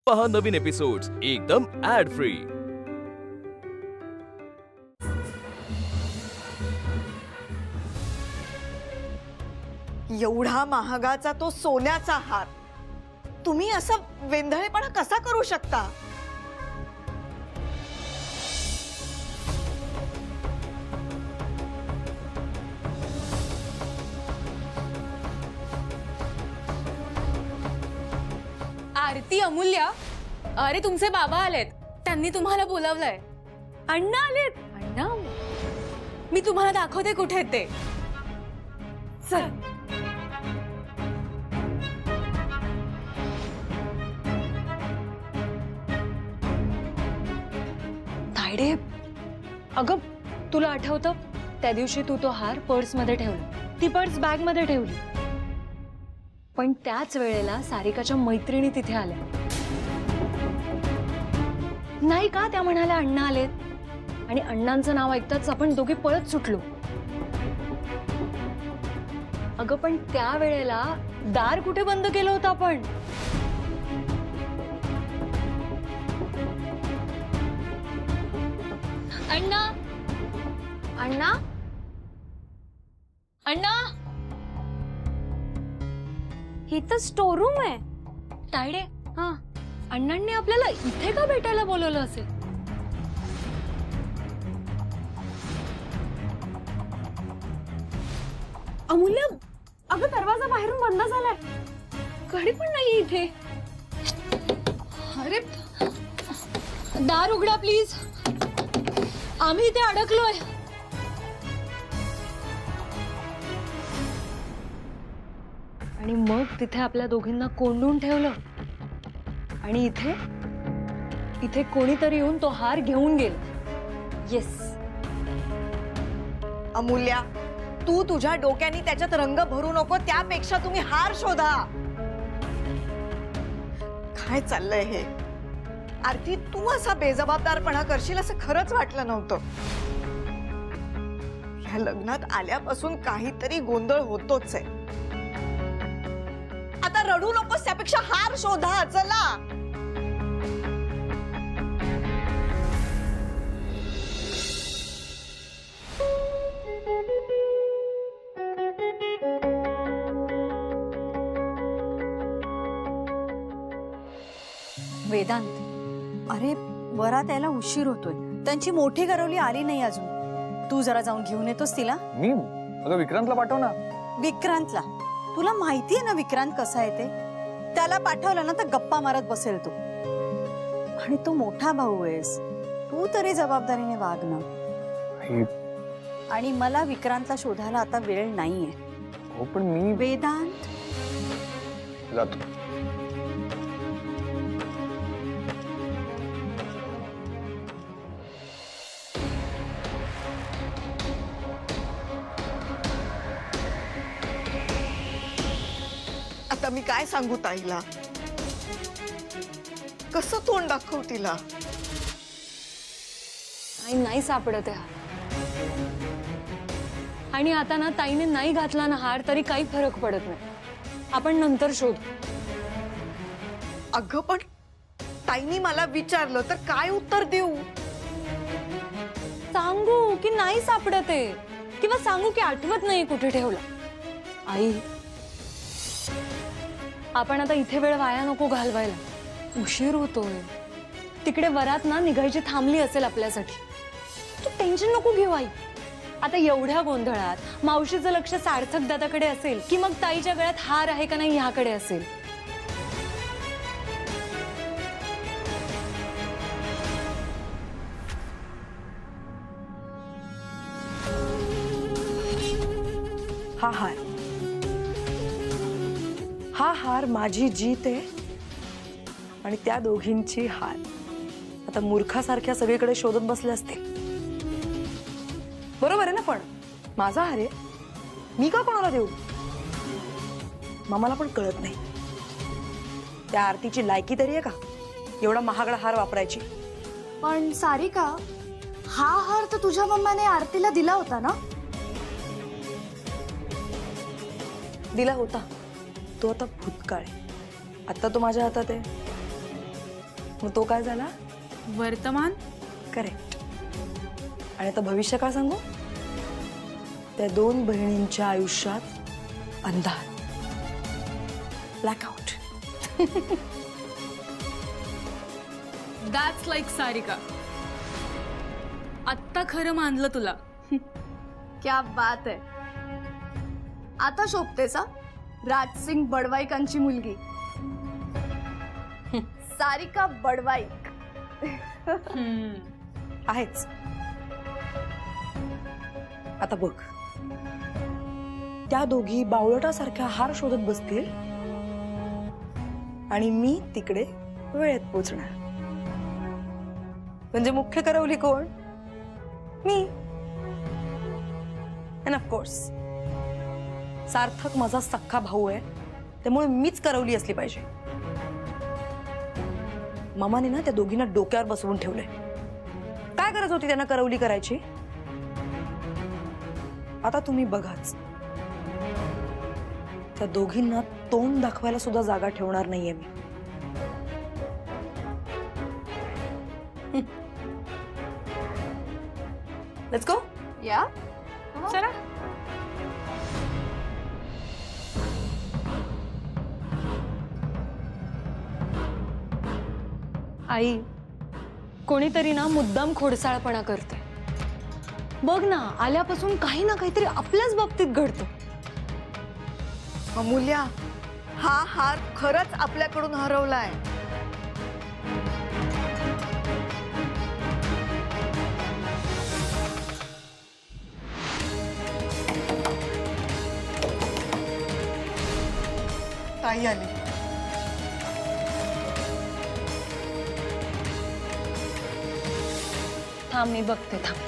पहा नवीन एपिसोड्स एकदम add free. एवढा महागाचा तो सोन्याचा हार तुम्ही असा वेंधळेपणा कसा करू शकता? आरती, अमूल्य, अरे तुमचे बाबा आलेत, त्यांनी तुम्हाला बोलावलंय। अण्णा आलेत? अण्णा, मी तुम्हाला दाखवते कुठे ते। चल। तायडे, अगं तुला आठवतं त्या दिवशी तू तो हार पर्स मध्ये ठेवला, ती पर्स बॅग मध्ये ठेवली, पण त्याच वेळेला सारिकाच्या मैत्रिणी तिथे आल्या नाही का? त्या म्हणाल्या अण्णा आलेत आणि अण्णांचं नाव ऐकताच आपण दोघे पळत सुटलो। अगं पण त्या वेळेला दार कुठे बंद केलं होतं आपण? अण्णा, अण्णा, अण्णा, ही तर स्टोर रूम आहे। तायडे, हा, अण्णांनी आपल्याला इथे का भेटायला बोलवलं असेल? अमूल्य, अगं दरवाजा बाहेरून बंद झालाय, कडी पण नाही इथे। अरे दार उघडा प्लीज, आम्ही इथे अडकलोय। आणि मग तिथे आपल्या दोघींना कोंडून ठेवलं आणि इथे इथे कोणीतरी येऊन तो हार घेऊन गेला। येस अमूल्या, तू तुझ्या डोक्याने त्याच्यात रंग भरू नको, त्यापेक्षा तुम्ही हार शोधा। काय चाललंय हे? आरती, तू असा बेजबाबदारपणा करशील असं खरंच वाटलं नव्हतं। या लग्नात आल्यापासून काहीतरी गोंधळ होतोच आहे। आता रडू नकोस, त्यापेक्षा हार शोधा, चला। वेदांत, अरे वरात यायला उशीर होतोय, त्यांची मोठी घरवली आली नाही अजून। तू जरा जाऊन घेऊन येतोस तिला? मी अगं विक्रांतला पाठव ना। विक्रांतला? तुला माहितीये ना विक्रांत कसा आहे ते? त्याला पाठवलं ना तर गप्पा मारत बसेल तू, आणि तो मोठा भाऊ आहेस, तू तरी जबाबदारीने वाग ना। आणि मला विक्रांतला शोधायला आता वेळ नाहीये। हो पण मी वेदांत, जातो। आता मी काय सांगू ताईला? कसं तोंड दाखवू तिला? नाही सापडत आहे हार, आणि आता ना ताईने नाही घातला ना हार तरी काही फरक पडत नाही, आपण नंतर शोधू। अगं पण ताईनी मला विचारलं तर काय उत्तर देऊ? सांगू की नाही सापडत आहे, किंवा सांगू की आठवत नाही कुठे ठेवला? आई, आपण आता इथे वेळ वाया नको घालवायला, उशीर होतोय। तिकडे वरात ना निघायची थांबली असेल आपल्यासाठी, तू टेन्शन नको घेऊ आई। आता एवढ्या गोंधळात मावशीचं लक्ष सार्थक दादाकडे असेल की मग ताईच्या गळ्यात हार आहे का नाही ह्याकडे असेल? हा हार माझी जीत आहे आणि त्या दोघींची हार। आता मूर्खासारख्या सगळीकडे शोधत बसले असते, बरोबर आहे ना? पण माझा हार आहे, मी का कोणाला देऊ? मामाला पण कळत नाही त्या आरतीची लायकी तरी आहे का एवढा महागडा हार वापरायची? पण सारिका, हा हार तर तुझ्या मम्माने आरतीला दिला होता ना? दिला होता, तो आता भूतकाळ आहे, आता तो माझ्या हातात आहे। मग तो काय झाला? वर्तमान. करेक्ट. आणि आता भविष्य काय सांगू? त्या दोन बहिणींच्या आयुष्यात अंधार, ब्लॅकआउट. That's like Sarika. आत्ता खरं मानलं तुला. क्या बात आहे. आता शोभतेस राजसिंग बडवाईकांची मुलगी सारिका बडवाईक. आहेच. आता बघ, त्या दोघी बावळटासारख्या हार शोधत बसतील आणि मी तिकडे वेळेत पोचणार. म्हणजे मुख्य करवली कोण? मी. अँड ऑफकोर्स सार्थक माझा सख्खा भाऊ आहे, त्यामुळे मीच करवली असली पाहिजे. मामाने ना त्या दोघींना डोक्यावर बसवून ठेवलंय. काय गरज होती त्यांना करवली करायची? आता तुम्ही बघाच, त्या दोघींना तोंड दाखवायला सुद्धा जागा ठेवणार नाहीये मी. Let's go. या चला. आई, कोणीतरी ना मुद्दाम खोडसाळपणा करते. बघ ना, आल्यापासून काही ना काहीतरी आपल्याच बाबतीत घडतं. अमूल्या, हा हार खरंच आपल्याकडून हरवलाय. ताई आली. थांब, मी बघते. थांब.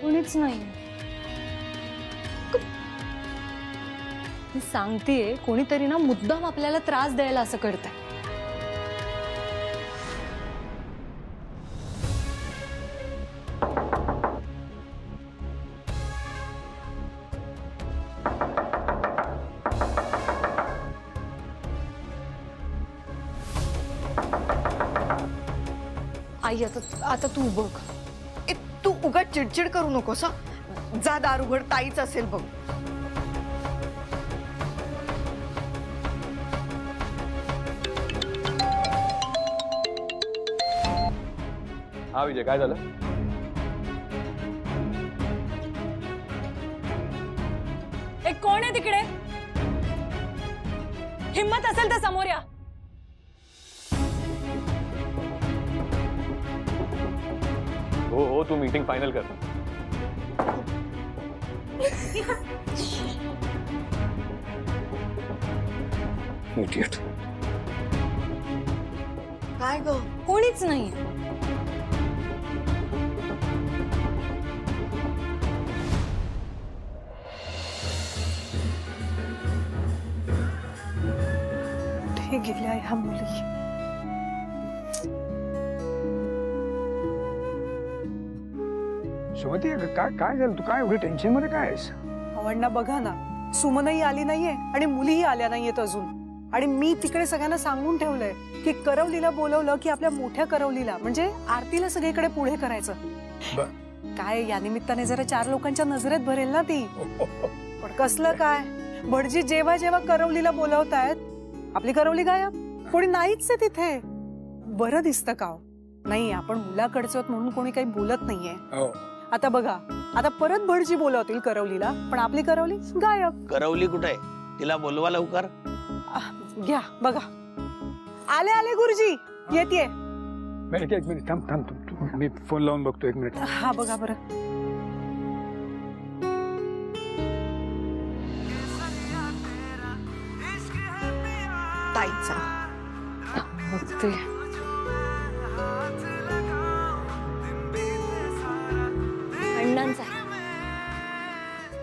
कोणीच नाही. मी सांगतेय, कोणीतरी ना मुद्दाम आपल्याला त्रास द्यायला असं करतंय. आई, आता तू बघ. ए, तू उगाच चिडचिड करू नकोस. जा, दार उघड. ताईच असेल बघ. हा विजय, काय झालं? एक कोण आहे तिकडे? हिम्मत असेल तर समोर या. हो हो, तू मीटिंग फायनल कर. इडियट. काय ग? कोणीच नाही. कुठे गेल्या ह्या मुली? सुमती, काय झालं? तू काय एवढी टेन्शन मध्ये काय आहेस? अवण्णा, बघा ना, सुमनही आली नाहीये आणि मुलीही आल्या नाहीयेत अजून. आणि मी तिकडे सगळ्यांना सांगून ठेवलंय की करवलीला बोलवलं की आपल्या मोठ्या करवलीला म्हणजे आरतीला सगळीकडे पुढे करायचं. काय या निमित्ताने जरा 4 लोकांच्या नजरेत भरेल ना ती. पण कसलं काय, भटजी जेव्हा जेव्हा करवलीला बोलवतायत आपली करवली गायब. कोणी नाहीच आहे तिथे. बरं दिसतं का? नाही, आपण मुलाकडचं आहोत म्हणून कोणी काही बोलत नाहीये. आता बघा, आता परत भटजी बोलवतील करवलीला, पण आपली करवली गायब. करवली कुठे? तिला बोलवा लवकर. घ्या बघा. आले आले गुरुजी, येते. एक मिनिट थांब. मी फोन लावून बघतो. 1 मिनिट. हा बघा बरं. ताईचा. बघते.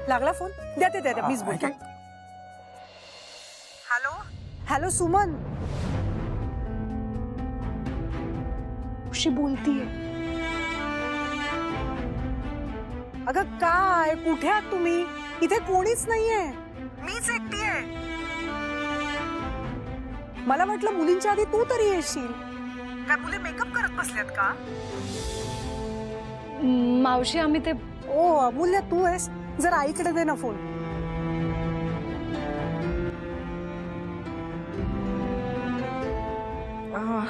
लागला फोन? द्या ते मीच बोलते. Hello hello Suman. उशी बोलतीये. अगं काय, कुठे आहात तुम्ही? इथे कोणीच नाहीये, मीच एकटी आहे. मला वाटलं मुलींच्या आधी तू तरी येशील. काय मुली मेकअप करत बसल्यात का? मावशी आम्ही ते ओ अमूल्य, तू आहेस? जर आईकडे दे ना फोन.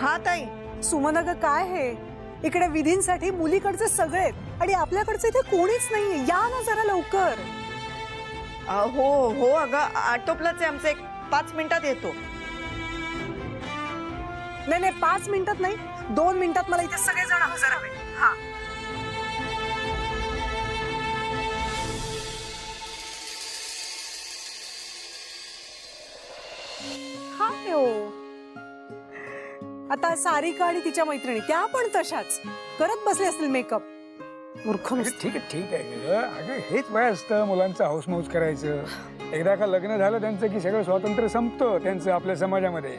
हा ताई. सुमन अगं काय हे, इकडे विधींसाठी मुलीकडचे सगळे आणि आपल्याकडचे इथे कोणीच नाहीये. या ना जरा लवकर. हो हो अगं आटोपलंच आहे आमचं, 5 मिनिटात येतो. नाही 5 मिनिटात नाही, 2 मिनिटात मला इथे सगळेजण हजर हवे. हा हाय हो. आता सारिका आणि तिच्या मैत्रिणी त्या पण तशाच करत बसले असतील मेकअप. मूर्ख नुसते. ठीक आहे अगं, हेच वय असतं मुलांचं हाऊसमौज करायचं. एकदा का लग्न झालं त्यांचं की सगळं स्वातंत्र्य संपतं त्यांचं आपल्या समाजामध्ये.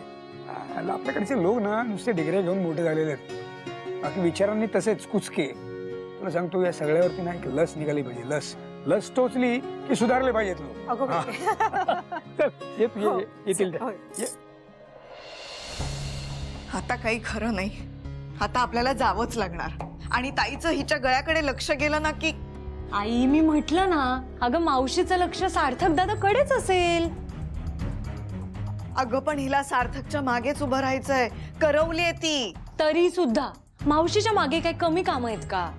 आपल्याकडचे लोक ना नुसते डिग्र्या घेऊन मोठे झालेले आहेत. बाकी विचारांनी तसेच कुचके. तुला सांगतो या सगळ्यावरती ना एक लस निघाली पाहिजे. लस टोचली की सुधारले पाहिजेत लोक. येतील. आता काही खरं नाही. आता आपल्याला जावंच लागणार. आणि ताईचं हिच्या गळ्याकडे लक्ष गेलं ना की. आई मी म्हटलं ना, अगं मावशीचं लक्ष सार्थक दादाकडेच असेल. अगं पण हिला सार्थकच्या मागेच उभं राहायचंय. करवलीये ती. तरी सुद्धा मावशीच्या मागे काही कमी काम आहेत का?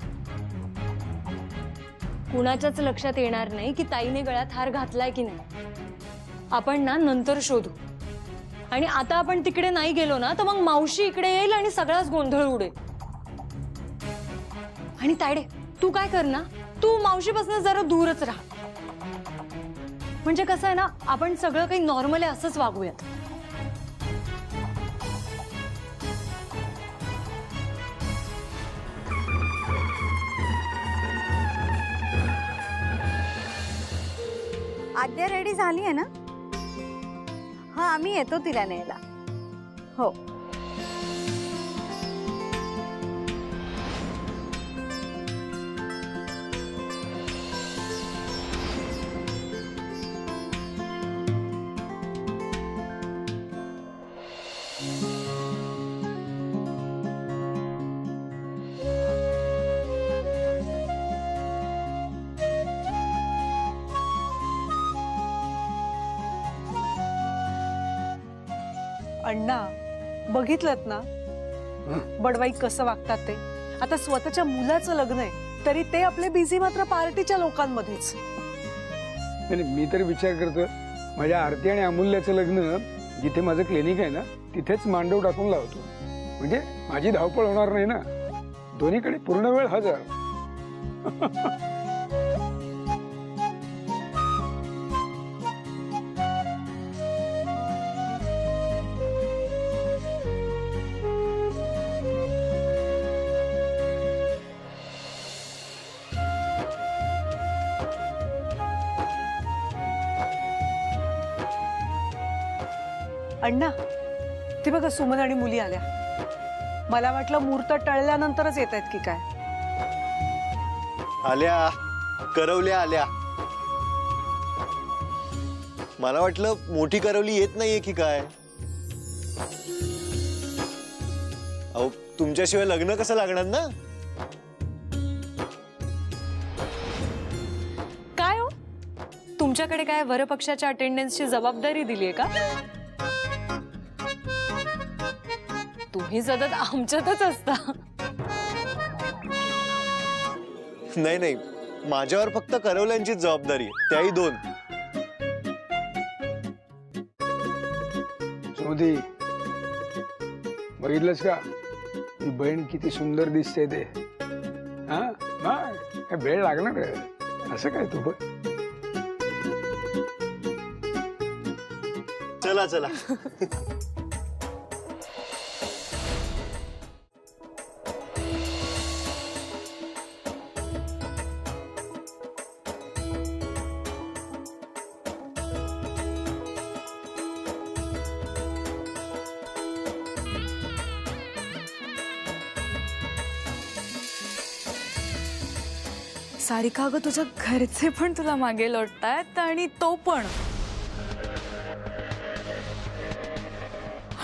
कुणाच्याच लक्षात येणार नाही की ताईने गळ्यात हार घातलाय की नाही. आपण ना नंतर शोधू. आणि आता आपण तिकडे नाही गेलो ना तर मग मावशी इकडे येईल आणि सगळाच गोंधळ उडेल. आणि तायडे तू काय कर ना, तू मावशीपासून जरा दूरच राहा. म्हणजे कसं आहे ना, आपण सगळं काही नॉर्मल आहे असंच वागूयात. आद्या रेडी झाली आहे ना? हा आम्ही येतो तिला न्यायला. हो अण्णा, बघितलत ना बडवाई कसं वागतात ते. आता स्वतःच्या मुलाचं लग्न आहे तरी ते आपले बिझी मात्र पार्टीच्या लोकांमध्येच. मी तर विचार करतो माझ्या आरती आणि अमूल्याचं लग्न जिथे माझं क्लिनिक आहे ना तिथेच मांडव टाकून लावतो. म्हणजे माझी धावपळ होणार नाही ना. दोन्हीकडे पूर्ण वेळ हजर. अण्णा ते बघा सुमन आणि मुली आल्या. मला वाटलं मुहूर्त टळल्यानंतरच येत आहेत की काय. आल्या, करवल्या आल्या. मला वाटलं मोठी करवली येत नाहीये की काय. अहो तुमच्याशिवाय लग्न कसं लागणार ना. काय हो, तुमच्याकडे काय वरपक्षाच्या अटेंडन्सची जबाबदारी दिलीये का? तुम्ही सतत आमच्यातच असता. नाही नाही, माझ्यावर फक्त करवल्यांचीच जबाबदारी, त्याही 2. सुमती, बघितलंस का ही बहीण किती सुंदर दिसते ते. हा काय वेळ लागणार असं काय तू बघ. चला चला. सारिका अगं तुझ्या घरचे पण तुला मागे लोटतायत आणि तो पण.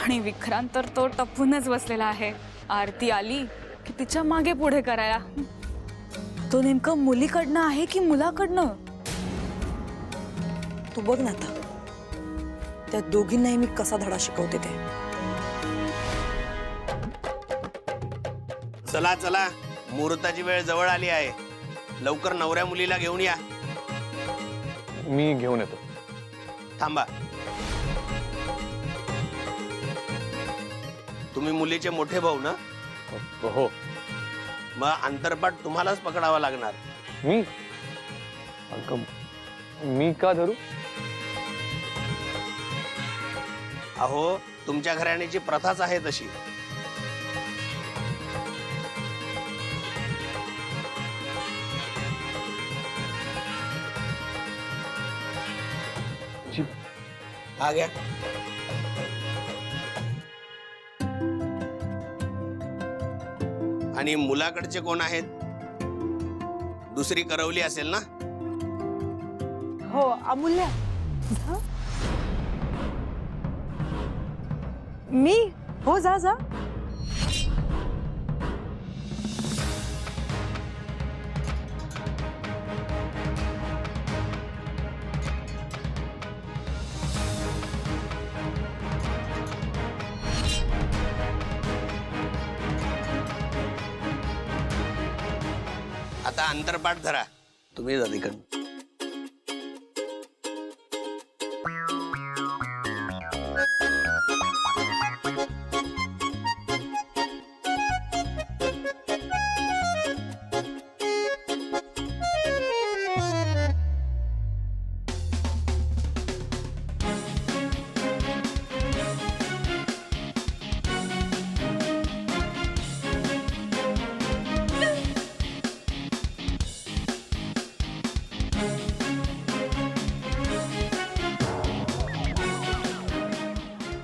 आणि विक्रांत तर तो टपूनच बसलेला आहे. आरती आली की तिच्या मागे पुढे करायला. तो नेमकं मुलीकडनं आहे की मुलाकडनं? तू बघ ना आता त्या दोघींनाही मी कसा धडा शिकवते ते. चला चला, मुहूर्ताची वेळ जवळ आली आहे. लवकर नवऱ्या मुलीला घेऊन या. मी घेऊन येतो. थांबा, तुम्ही मुलीचे मोठे भाऊ ना? हो. मग अंतरपाठ तुम्हालाच पकडावा लागणार. मी मी का धरू? अहो, तुमच्या घराण्याची प्रथाच आहे तशी. आ गया. आणि मुलाकडचे कोण आहेत? दुसरी करवली असेल ना? हो अमूल्य. मी हो जा जा. आता अंतरपाठ धरा. तुम्ही जा तिकडं.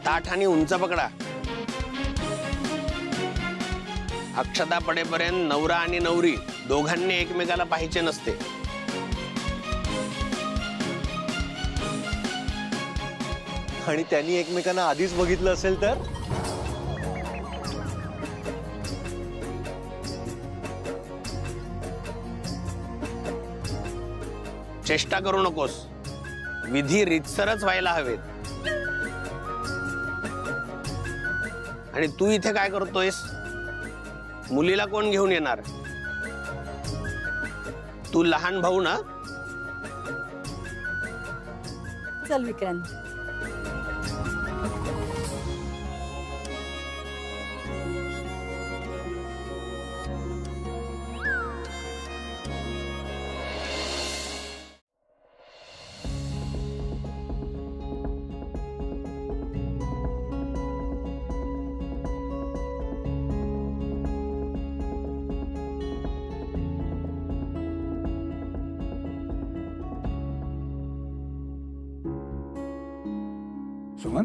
ताठ आणि उंच पकडा. अक्षता पडेपर्यंत नवरा आणि नवरी दोघांनी एकमेकाला पाहायचे नसते. आणि त्यांनी एकमेकांना आधीच बघितलं असेल तर? चेष्टा करू नकोस. विधी रीतसरच व्हायला हवेत. आणि तू इथे काय करतोयस? मुलीला कोण घेऊन येणार? तू लहान भाऊ ना? चल विक्रांत. सुमन,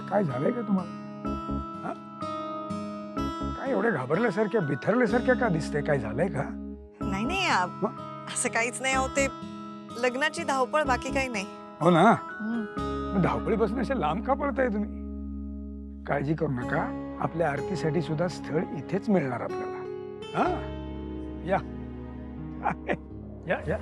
काय झालंय का तुम्हाला? हा? काय एवढे घाबरल्यासारख्या बिथरल्यासारख्या का दिसते? काय झालंय का? नाही नाही असं काहीच नाही. ते लग्नाची धावपळ, बाकी काही नाही. हो ना. धावपळीपासून असे लांब का पडताय तुम्ही? काळजी करू नका. आपल्या आरतीसाठी सुद्धा स्थळ इथेच मिळणार आपल्याला. हा, या या या.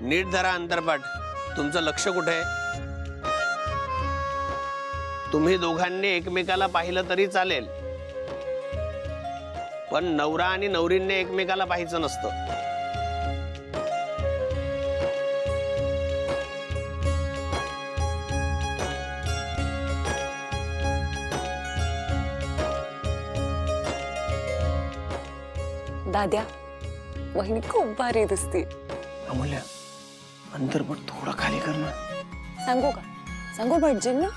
नीट धरा अंतरपाठ. तुमचं लक्ष कुठे आहे? तुम्ही दोघांनी एकमेकाला पाहिलं तरी चालेल, पण नवरा आणि नवरींनी एकमेकाला पाहायचं नसतं. दाद्या वहिनी खूप भारी दिसते. अमूल्य अंतरपट थोडा खाली कर ना. सांगू का? सांगू भटजींना?